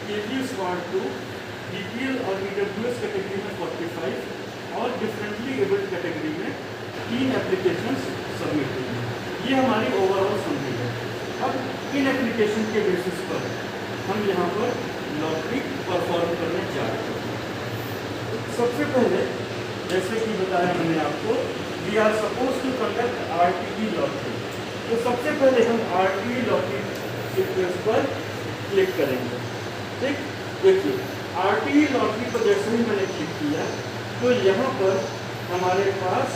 KV squad to BPL और EWS category में 45 और डिफरेंटली एबल्ड कैटेगरी में 3 एप्लीकेशंस सबमिट हुई हैं। ये हमारी ओवरऑल समरी है। अब इन एप्लीकेशन के बेसिस पर हम यहाँ पर लॉटरी परफॉर्म करने जा रहे हैं। सबसे पहले जैसे कि बताया मैंने आपको, we are suppose to conduct RTE lottery. तो सबसे पहले हम आरटीई लॉटरी सीक्वेंस पर क्लिक करेंगे। ठीक, देखिए आरटीई लॉटरी पर जैसे ही मैंने क्लिक किया तो यहाँ पर हमारे पास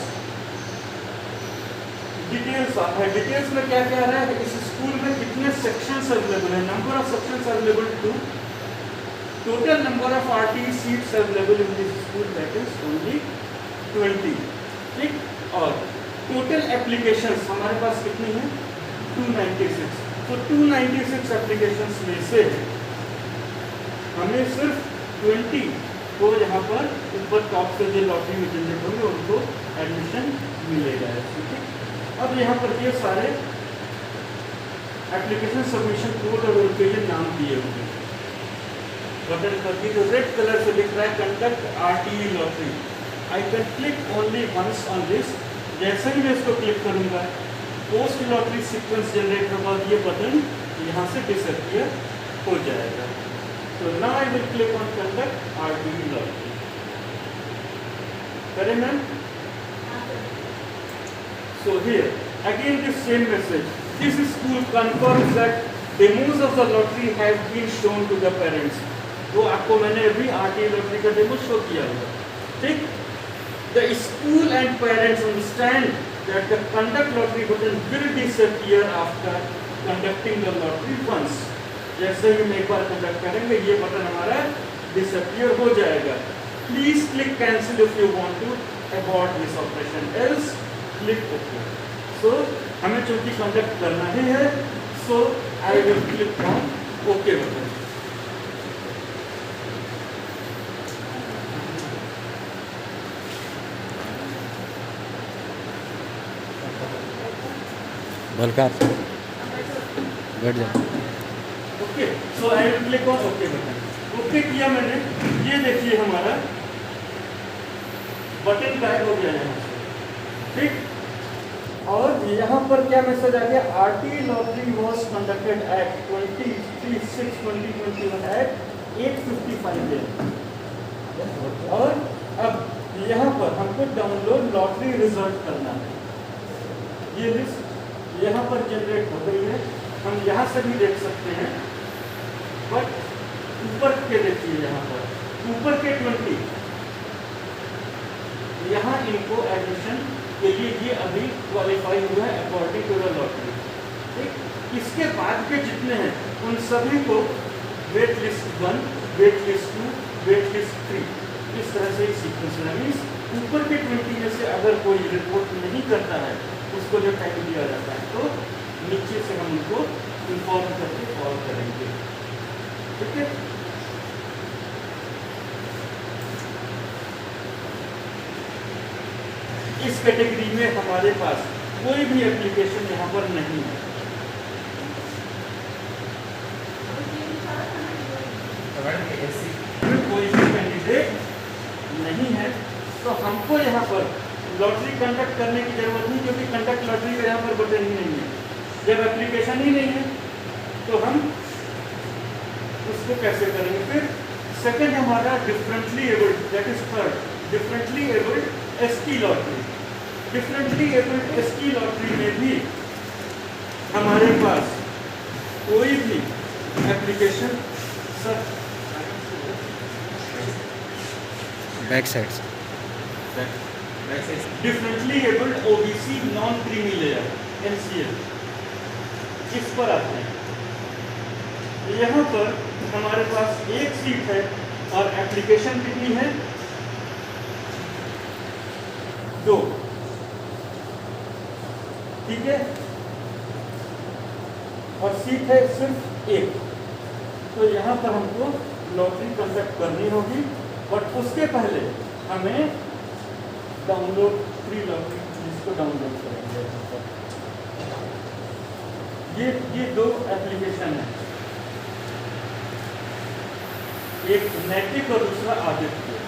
डिटेल्स आता है। डिटेल्स में क्या क्या आ रहा है, इस स्कूल में कितने सेक्शंस अवेलेबल है, number of sections available two, total number of RTE seats available in this school that is only 20। ठीक, और टोटल एप्लीकेशंस हमारे पास कितनी है 296। तो 296 एप्लीकेशंस में से हमें सिर्फ 20 को यहाँ पर ऊपर टॉप से जो लॉटरी में जनरेट होंगे उनको एडमिशन मिलेगा। ठीक है, अब यहाँ पर ये सारे एप्लीकेशन सबमिशन कोड और उनके ये नाम दिए होंगे। बटन पर ये जो रेड कलर से लिख रहा है conduct RTE lottery, I can click only once on this. जैसे ही मैं इसको क्लिक करूंगा पोस्ट लॉटरी सीक्वेंस जनरेट होगा, ये बटन यहाँ से डिसअपीयर हो जाएगा। तो now I will click on conduct RTE lottery. करें ma'am? So here again the same message. This school confirms that demos of the lottery have been shown to the parents. तो आपको मैंने अभी आरटीई लॉटरी का demo show किया होगा। ठीक, the school and parents understand that the conduct lottery button will disappear after conducting the lottery once. जैसे ही हम एक बार कंडक्ट करेंगे ये बटन हमारा डिसअपीयर हो जाएगा। Please click cancel if you want to abort this operation, else click OK. So हमें चूंकि कंडक्ट करना ही है, so I will click on OK button. Balkar बैठ जा। Okay, so I will click on okay button. Okay किया मैंने, ये देखिए हमारा बटन गायब हो गया यहाँ से। ठीक, और यहाँ पर क्या मैसेज आ गया, RTE lottery was conducted at 23/6/2021 at 8:55 AM। और अब यहाँ पर हमको डाउनलोड लॉटरी रिजल्ट करना है। ये लिस्ट यहाँ पर जनरेट हो गई है, हम यहाँ से भी देख सकते हैं। बट ऊपर के देखिए, यहाँ पर ऊपर के 20 यहाँ इनको एडमिशन के लिए ये अभी क्वालिफाई हुआ है अकॉर्डिंग टू द लॉटरी। ठीक, इसके बाद के जितने हैं उन सभी को wait list 1, wait list 2, wait list 3 इस तरह से सीक्वेंस में मीन्स ऊपर के 20 में से अगर कोई रिपोर्ट नहीं करता है उसको जो टाइम दिया जाता है तो नीचे से हम उनको इन्फॉर्म करके कॉल करेंगे। ठीक है, इस कैटेगरी में हमारे पास कोई भी एप्लीकेशन यहाँ पर नहीं है। कोई भी कैंडिडेट नहीं है तो हमको यहाँ पर लॉटरी कंडक्ट करने की जरूरत नहीं, क्योंकि कंडक्ट लॉटरी का यहाँ पर बटन ही नहीं है। जब एप्लीकेशन ही नहीं है तो हम उसको कैसे करेंगे। फिर सेकंड हमारा differently abled, that is third, differently abled ST lottery. Differently abled ST lottery में भी हमारे पास कोई भी application sir back side differently abled OBC non creamy layer NCL, इस पर आते हैं। यहाँ पर हमारे पास एक सीट है और एप्लीकेशन कितनी है 2। ठीक है, और सीट है सिर्फ 1। तो यहाँ पर हमको लॉटरी कंडक्ट करनी होगी, बट उसके पहले हमें डाउनलोड फ्री लॉटरी जिसको डाउनलोड करेंगे। ये 2 एप्लीकेशन है। एक नैतिक और दूसरा Aditya.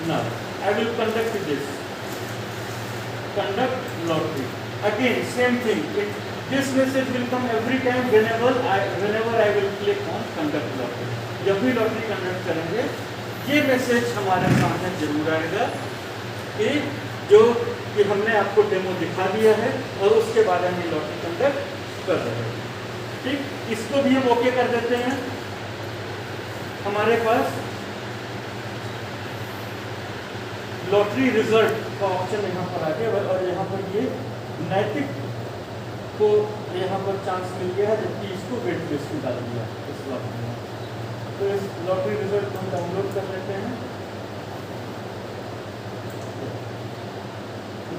Now I will conduct this. Conduct lottery. Again same thing. This message will come every time whenever I will click on conduct lottery. जब भी लॉटरी कंडक्ट करेंगे ये मैसेज हमारे सामने जरूर आएगा कि हमने आपको डेमो दिखा दिया है और उसके बाद हम ये लॉटरी कंडक्ट कर रहे हैं। ठीक, इसको भी हम ओके कर देते हैं। हमारे पास लॉटरी रिजल्ट का ऑप्शन यहाँ पर आ गया और यहाँ पर ये नैतिक को यहाँ पर चांस मिल गया है, जबकि इसको वेट लिस्ट में डाल दिया इस लॉटरी में। तो इस लॉटरी रिजल्ट को हम डाउनलोड कर लेते हैं।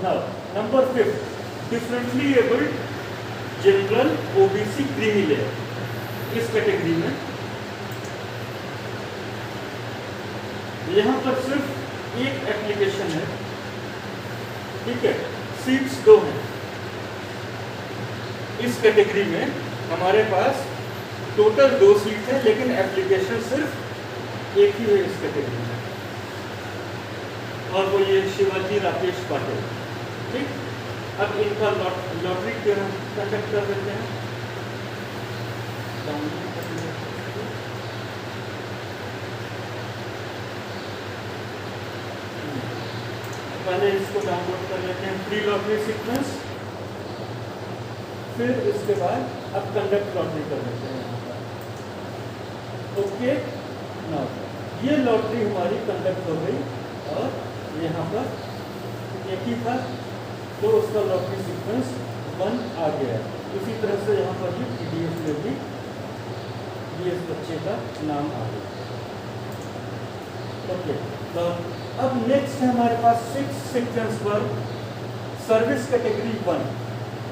Now, number 5, differently abled general OBC creamy layer. इस कैटेगरी में यहाँ पर सिर्फ एक एप्लीकेशन है, ठीक है, सीट्स 2 हैं। इस कैटेगरी में हमारे पास टोटल 2 सीट है, लेकिन एप्लीकेशन सिर्फ एक ही है इस कैटेगरी में, और वो ये शिवाजी राकेश पाटिल। ठीक, अब इनका लॉटरी कंडक्ट कर देते हैं। पहले इसको डाउनलोड कर लेते हैं, प्री लॉटरी सीक्वेंस, फिर इसके बाद अब कंडक्ट लॉटरी कर लेते हैं यहाँ पर। ओके, नाउ ये लॉटरी हमारी कंडक्ट हो गई और यहाँ पर एक ही था तो उसका लॉटरी सीक्वेंस 1 आ गया। इसी तरह से यहाँ पर भी पीडीएफ में भी ये इस बच्चे का नाम आ गया। ओके, तो अब नेक्स्ट है हमारे पास 6 सेक्शंस पर service category 1,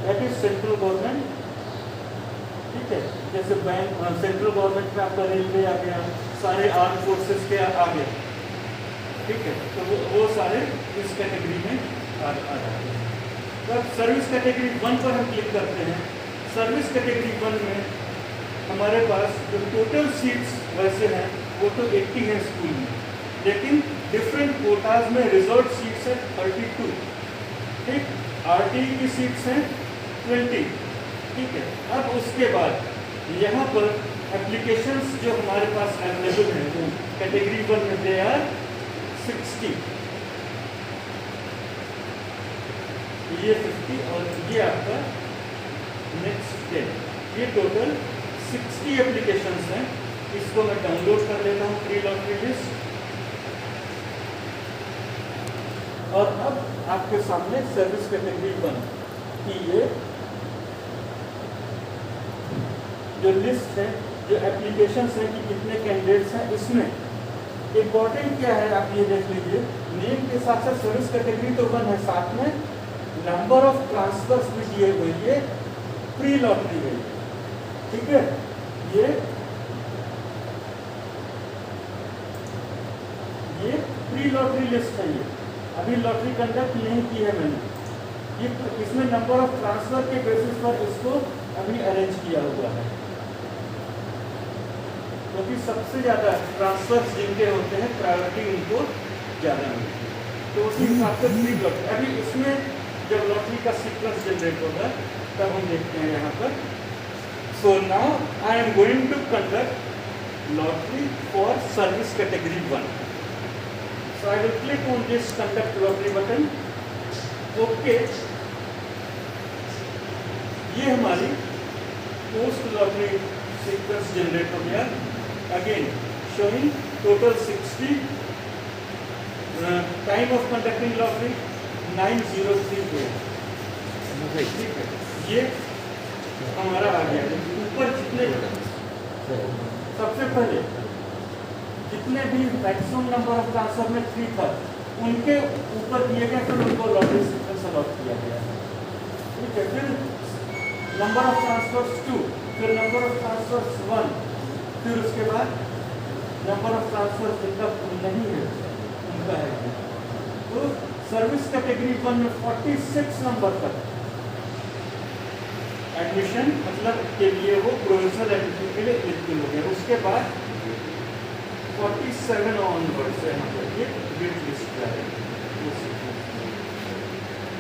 that is central government. ठीक है, जैसे बैंक, सेंट्रल गवर्नमेंट में आपका रेलवे आ गया, सारे आर्म फोर्सेस के आ गए। ठीक है, तो वो सारे इस कैटेगरी में आ जाते हैं। तो सर्विस कैटेगरी 1 पर हम क्लिक करते हैं। सर्विस कैटेगरी 1 में हमारे पास जो टोटल सीट्स वैसे हैं वो तो 80 हैं स्कूल में, लेकिन डिफरेंट कोटाज में रिजर्व सीट्स है 32। ठीक, आरटीई की सीट्स हैं 20। ठीक है, अब उसके बाद यहाँ पर एप्लीकेशंस जो हमारे पास अवेलेबल हैं तो कैटेगरी 1 में दे आर 60, ये 50 और ये आपका नेक्स्ट 10, ये टोटल 60 एप्लीकेशंस हैं। इसको मैं डाउनलोड कर लेता हूँ, प्री लॉटरी लिस्ट। और अब आपके सामने सर्विस कैटेगरी 1 की ये जो लिस्ट है, जो एप्लीकेशंस हैं कि कितने कैंडिडेट्स हैं, इसमें इम्पोर्टेंट क्या है आप ये देख लीजिए। नेम के साथ साथ सर्विस कैटेगरी तो 1 है, साथ में नंबर ऑफ ट्रांसफर्स भी दिए हुए, ये प्री लॉटरी है। ठीक है, ये प्री लॉटरी लिस्ट है। ये अभी लॉटरी कंडक्ट नहीं की है मैंने, ये इसमें नंबर ऑफ ट्रांसफर के बेसिस पर इसको अभी अरेंज किया हुआ है, क्योंकि तो सबसे ज़्यादा ट्रांसफर्स जिनके होते हैं प्रायोरिटी उनको ज़्यादा मिलती है, तो उसी हिसाब से प्री लॉटरी। अभी इसमें जब लॉटरी का सीक्वेंस जनरेट होगा तब हम देखते हैं यहाँ पर। So now I am going to conduct lottery for service category 1। So I will click on this conduct lottery button. Okay. ये हमारी पोस्ट लॉटरी सीक्वेंस जनरेट हो गया। Again showing total 60, time of conducting lottery 9:03 ठीक है, ये हमारा आ गया। ऊपर जितने सबसे पहले जितने भी मैक्सिमम नंबर ऑफ ट्रांसफर में 3 था उनके ऊपर दिए गए, फिर उनको लॉटरी सीक्वेंस अलॉट किया गया। ठीक है, फिर नंबर ऑफ ट्रांसफर्स 2, फिर नंबर ऑफ ट्रांसफर्स 1, फिर उसके बाद नंबर ऑफ ट्रांसफर्स जिनका नहीं है उनका है। तो सर्विस कैटेगरी 1 में 46 नंबर तक एडमिशन मतलब के लिए वो प्रोविजनल एडमिशन के लिए एलिजिबल हो गया। उसके बाद 47 ऑनवर्ड से यहाँ पर ये वेट लिस्ट जाएगी।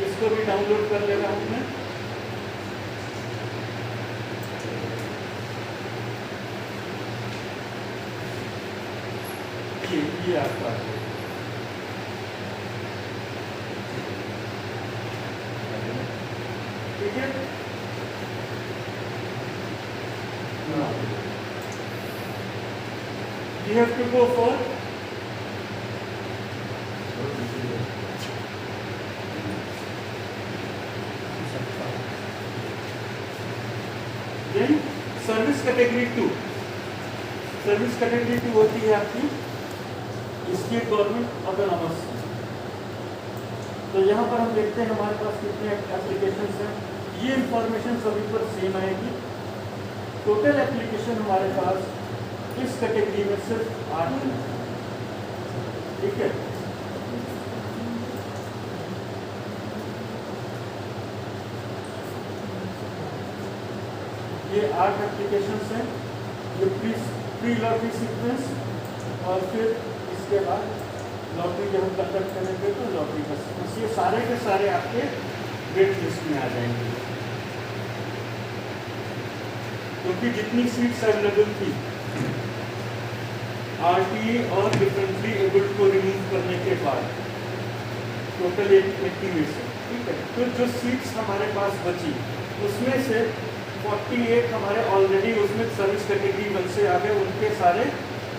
इसको भी डाउनलोड कर लेगा हमने। ये आपका है। ठीक है, you have to go for then service category 2। Service category 2 होती है आपकी स्टेट गवर्नमेंट ऑटोनॉमस। तो यहाँ पर हम देखते हैं हमारे पास कितने एप्लीकेशन हैं। ये इंफॉर्मेशन सभी पर सेम आएगी। टोटल एप्लीकेशन हमारे पास इस कैटेगरी में सिर्फ 8 हैं। ठीक है, ये 8 एप्लीकेशन हैं। ये प्री लॉटरी सीक्वेंस और फिर इसके बाद लॉटरी जब हम कंडक्ट करेंगे तो लॉटरी का सीक्वेंस, ये सारे के सारे आपके वेट लिस्ट में आ जाएंगे। क्योंकि जितनी सीट्स अवेलेबल थी आरटीए और डिफरेंटली एबल्ड को रिमूव करने के बाद टोटल 80 में से, ठीक है, तो जो सीट्स हमारे पास बची उसमें से 48 हमारे ऑलरेडी उसमें सर्विस कैटेगरी 1 से आ गए, उनके सारे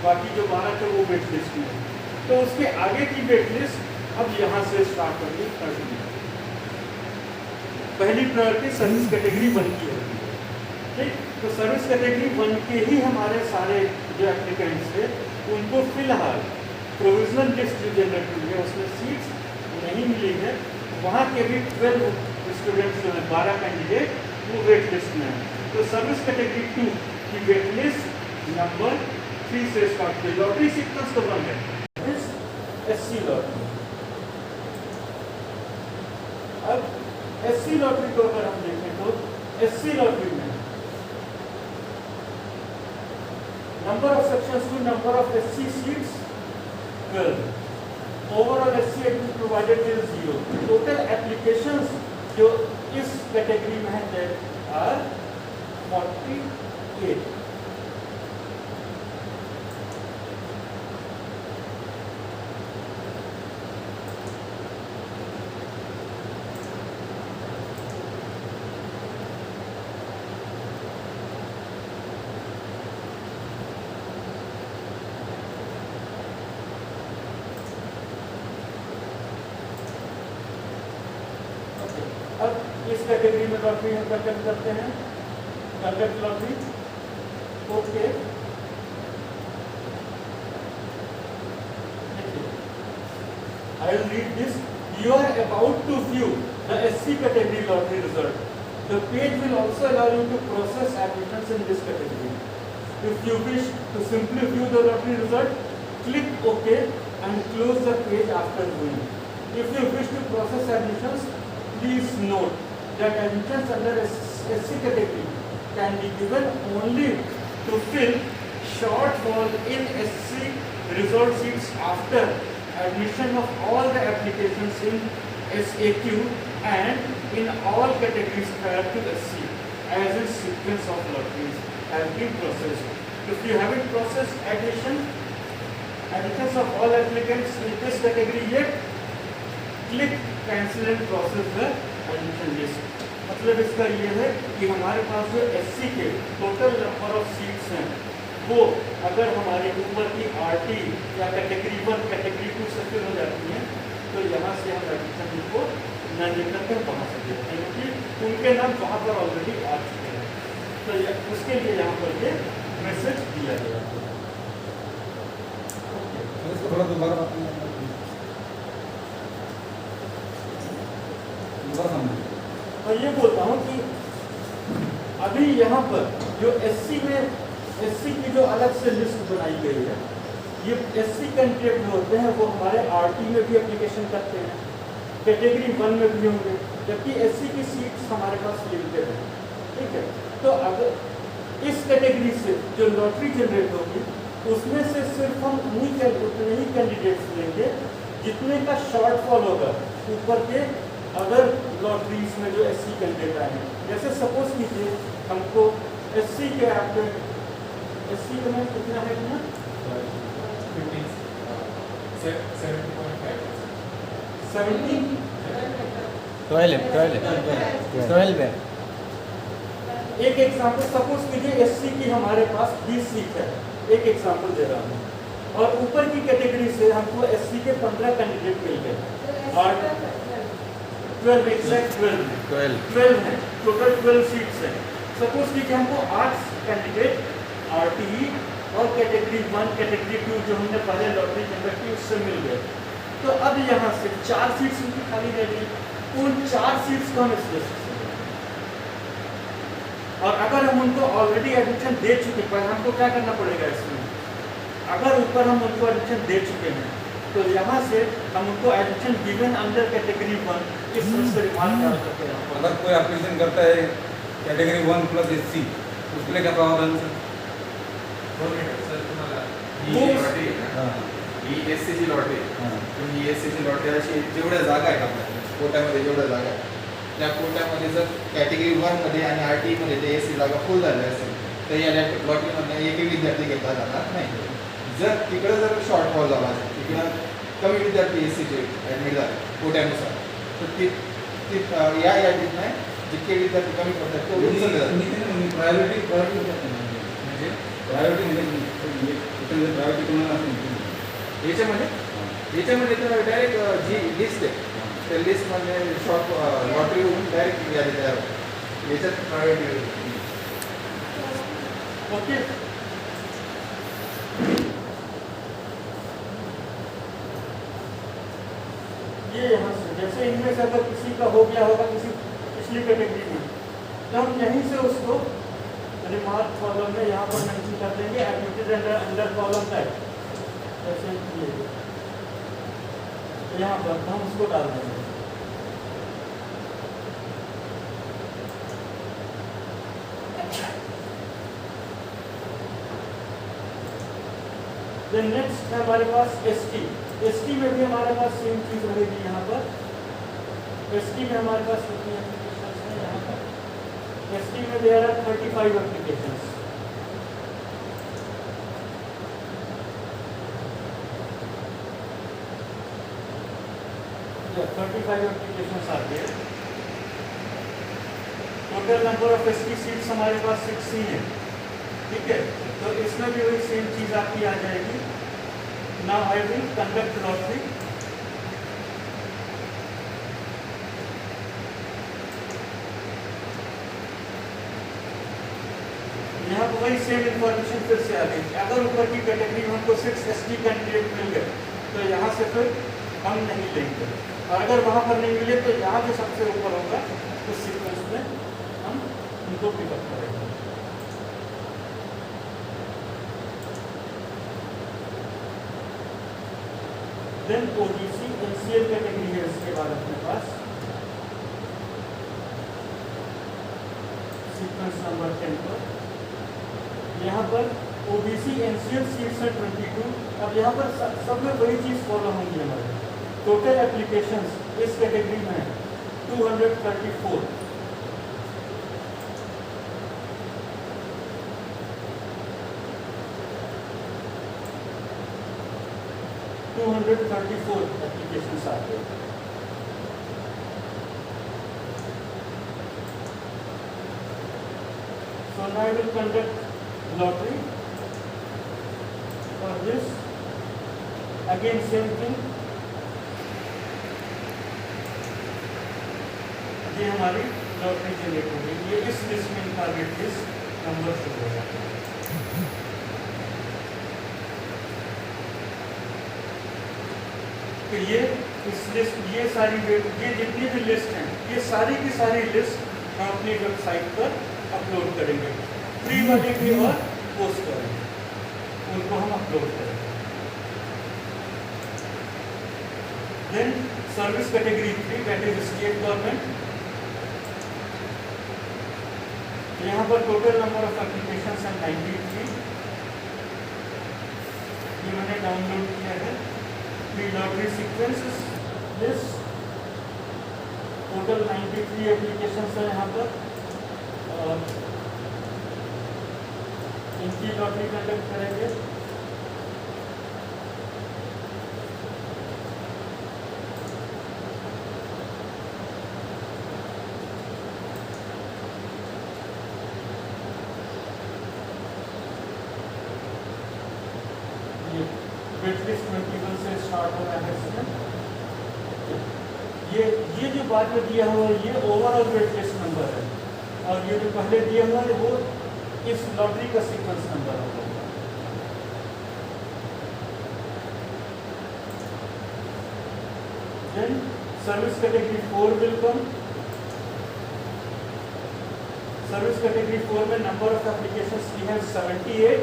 बाकी जो 12 थे वो वेट लिस्ट में। तो उसके आगे की वेट लिस्ट अब यहाँ से स्टार्ट होगी 30। पहली प्रायोरिटी सर्विस कैटेगरी 1 की होगी। ठीक, तो सर्विस कैटेगरी 1 के ही हमारे सारे जो एप्लीकेंट्स थे उनको फिलहाल प्रोविजनल लिस्ट जो जनरेट हुई है उसमें सीट्स नहीं मिली है, वहाँ के भी 12 स्टूडेंट्स जो है 12 कैंडिडेट वो वेट लिस्ट में है। तो सर्विस कैटेगरी 2 की वेट लिस्ट नंबर 3 से स्टार्ट हुई। लॉटरी सीक्वेंस तो 1 है, एससी लॉटरी। अब एससी लॉटरी को अगर हम देखें तो एससी लॉटरी में number of sections two number of SC seats 12, overall SC has been provided till 0। Total applications जो इस कैटेगरी में है आर 48। अब इस कैटेगरी में लॉटरी हम कंडक्ट करते हैं, conduct lottery. Okay, I will read this. You are about to view the SC category lottery result. The page will also allow you to process applications in this category. If you wish to simply view the lottery result, click OK and close the page after viewing. If you wish to process admissions, please note that admissions under SC category can be given only to fill shortfall in SC result sheets after admission of all the applications in SAQ and in all categories prior to SC, as a sequence of lotteries has been processed. If you haven't processed admissions of all applicants in this category yet, click cancel and process the admission list। मतलब इसका ये है कि हमारे पास जो SC के total number of seats हैं वो अगर हमारे ऊपर की आरटी या कैटेगरी 1 कैटेगरी 2 से फिल हो जाती हैं तो यहाँ से हम एडमिशन को न लेकर के वहाँ से देखते हैं क्योंकि उनके नाम वहाँ पर ऑलरेडी आ चुके हैं। तो उसके लिए यहाँ पर ये मैसेज दिया गया है। और ये बोलता हूँ कि अभी यहाँ पर जो एससी की जो अलग से लिस्ट बनाई गई है, ये एससी कैंडिडेट जो होते हैं वो हमारे आरटी में भी एप्लीकेशन करते हैं, कैटेगरी 1 में भी होंगे, जबकि एससी की सीट्स हमारे पास लिमिटेड है। ठीक है, तो अगर इस कैटेगरी से जो लॉटरी जनरेट होगी उसमें से सिर्फ हम उतने ही कैंडिडेट्स लेंगे जितने का शॉर्टफॉल होगा ऊपर के अदर लॉटरीज में जो एससी कैंडिडेट आए हैं। जैसे सपोज कीजिए हमको एससी के आपके एससी का में कितना है ना 70 12 है। एक एग्जांपल सपोज कीजिए एससी की हमारे पास 20 सीट है, एक एग्जांपल दे रहा हूँ, और ऊपर की कैटेगरी से हमको एससी के 15 कैंडिडेट मिल गए और 12 एग्जैक्ट 12 है, टोटल 12 सीट्स हैं। सपोज कीजिए हमको 8 कैंडिडेट आरटीई और कैटेगरी 1 कैटेगरी 2 जो हमने पहले लॉटरी कंडक्ट की उससे मिल गए। तो अब यहाँ से 4 सीट्स उनकी खाली रह गई, उन 4 सीट्स को हम इस लिस्ट से लेंगे। और अगर हम उनको ऑलरेडी एडमिशन दे चुके हैं, हमको क्या करना पड़ेगा इसमें, अगर ऊपर हम उनको एडमिशन दे चुके हैं तो यहाँ से हम उनको एडमिशन गिवन अंडर कैटेगरी 1 इस तरह से रिमार्क डाल सकते हैं। अगर कोई एप्लीकेशन करता है कैटेगरी 1 प्लस एससी उसके लिए क्या प्रावधान है सर? तुम्हाला वो- ही लॉटरी आहे ना, ही एससीची लॉटरी आहे. तुम्ही एससीची लॉटरी अशी जेवढ्या जागा आहेत आपल्या कोट्यामध्ये जेवढ्या जागा आहेत त्या कोट्यामध्ये जर कॅटेगरी 1 मध्ये आणि आरटी मध्ये ते एससी जागा फुल झाल्या असेल तर या लॉटरीमधनं एकही विद्यार्थी घेतला जाणार नाही. जर तिकडे जर शॉर्टफॉल झाला असेल, तिकडं कमी विद्यार्थी एससीचे ॲडमिट झाले कोट्यानुसार, तर ती या यादीतनं जितके विद्यार्थी कमी पडतात तेवढे उचलले जातात. प्रायोरिटी म्हणजे याच्यामध्ये तर डायरेक्ट जी लिस्ट आहे त्या लिस्टमध्ये शॉर्ट लॉटरी होऊन डायरेक्ट यादी तयार होते. याच्यात प्रायोरिटी ओके, ये यहाँ से जैसे इनमें से अगर किसी का हो गया होगा किसी पिछली कैटेगरी में, तो हम यहीं से उसको रिमार्क कॉलम में यहाँ पर मेंशन कर देंगे एडमिटेड अंडर कॉलम टाइप, जैसे ये यहाँ पर हम उसको डाल देंगे। देन नेक्स्ट है हमारे पास एसटी। एसटी में भी हमारे पास सेम चीज रहेगी। यहाँ पर एसटी में हमारे पास कितनी एप्लीकेशंस हैं? यहाँ पर एसटी में there are 35 applications. Yeah, 35 applications आती है। Total number of ST seats हमारे पास 60 है। ठीक है, तो इसमें भी वही सेम चीज आपकी आ जाएगी। Now I will conduct lottery. यहाँ पर वही सेम इंफॉर्मेशन फिर से आ गई। अगर ऊपर की कैटेगरी में हमको 6 एसटी कैंडिडेट मिल गए तो यहाँ से फिर हम नहीं लेंगे, और अगर वहाँ पर नहीं मिले तो यहाँ जो सबसे ऊपर होगा उस सीक्वेंस में हम उनको पिकअप करेंगे। देन ओबीसी एनसीएल कैटेगरी है इसके बाद अपने पास सीक्वेंस नंबर 10 पर। यहाँ पर ओबीसी एनसीएल सीट्स है 22। अब यहाँ पर सब में वही चीज़ फॉलो होंगी हमारे। टोटल एप्लीकेशंस इस कैटेगरी में है 234। एप्लीकेशंस आते हैं। So now I will conduct lottery for this. Again same thing. ये हमारी लॉटरी जनरेट हो गई। ये इस लिस्ट में इनका रेट लिस्ट नंबर शुरू हो जाता है। तो ये इस लिस्ट ये जितनी भी लिस्ट हैं ये सारी की सारी लिस्ट हम अपनी वेबसाइट पर अपलोड करेंगे। फ्री वाले भी और पोस्ट करेंगे, उनको हम अपलोड करेंगे। Then service category 3 that is state government. यहाँ पर टोटल नंबर ऑफ एप्लीकेशंस हैं 93। डाउनलोड किया है pre lottery sequences list. Total 93 applications है यहाँ पर और इनकी लॉटरी कंडक्ट करेंगे। वेटलिस्ट 21 से स्टार्ट हो रहा है इसमें। ये जो बाद में दिया हुआ है ये ओवरऑल वेटलिस्ट नंबर है और ये जो पहले दिया हुआ है वो इस लॉटरी का सीक्वेंस नंबर होगा। Then service category 4 will come. Service category 4 में number of applications we have 78।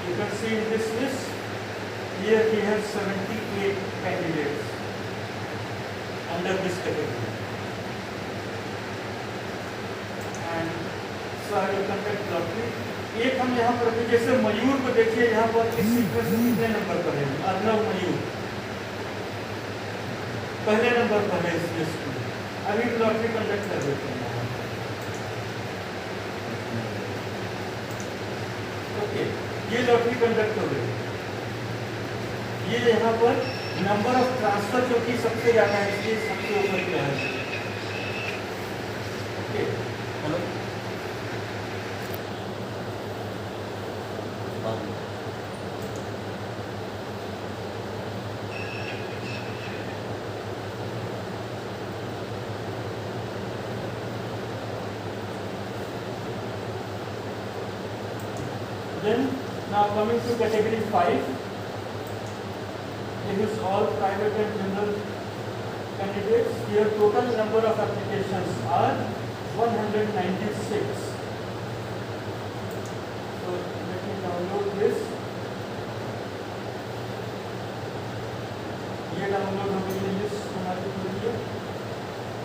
You can see in this list, here we have 78 candidates under this category. And so I will conduct lottery. एक हम यहाँ पर भी जैसे मयूर को देखिए यहाँ पर इस सीक्वेंस में कितने नंबर पर है? अर्नव मयूर पहले नंबर पर है इस लिस्ट में। अभी लॉटरी कंडक्ट कर देते हैं। ओके, ये लॉटरी कंडक्ट हो गई। ये यहाँ पर नंबर ऑफ ट्रांसफर जो कि सबसे ज्यादा है इसलिए सबसे ऊपर क्या है। Okay, hello Then now coming to category 5, it is all private and general candidates. Here total number of applications are 196. So let me download this. ये डाउनलोड हो गई लिस्ट हमारी के लिए।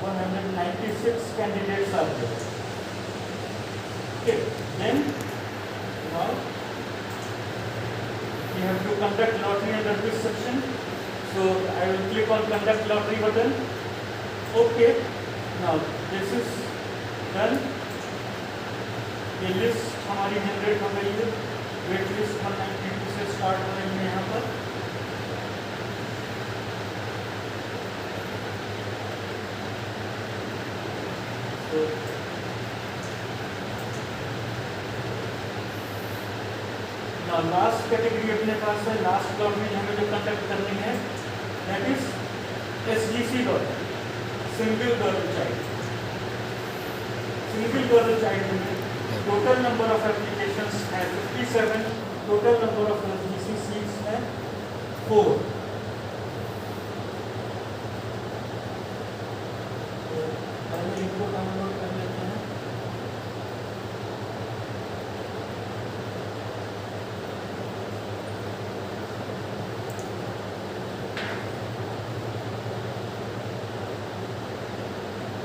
196 candidates are there. Okay, then now we have to conduct lottery under this section. So I will click on conduct lottery button. Okay, now this is done. ये list हमारी generate हो गई है। वेट लिस्ट 192 से start हो रही है यहाँ पर। तो लास्ट कैटेगरी अपने पास है। लास्ट लॉटरी हमें जो कंडक्ट करनी है that is SGC lottery, single girl child. Single girl child में टोटल नंबर ऑफ एप्लीकेशंस है 57। Total number of SGC seats है 4। पहले इनको डाउनलोड कर लेते हैं।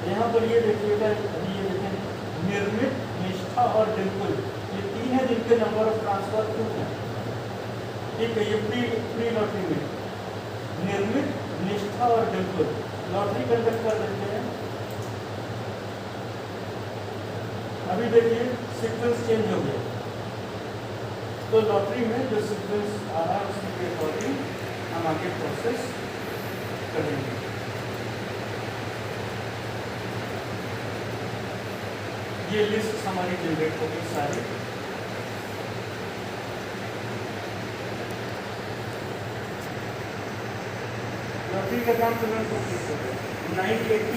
यहाँ पर ये देखिएगा, ये देखें निर्मित, निष्ठा और डिम्पल, ये 3 है जिनके नंबर ऑफ ट्रांसफर 2 है। ठीक है, ये प्री लॉटरी में निर्मित, निष्ठा और डिम्पल लॉटरी कंडक्ट कर देते हैं। अभी देखिए सीक्वेंस चेंज हो गया, तो लॉटरी में जो सीक्वेंस आ रहा है उसके अकॉर्डिंग हम आगे प्रोसेस करेंगे। ये लिस्ट हमारी जनरेट हो गई सारी। लॉटरी का काम तुरंत 980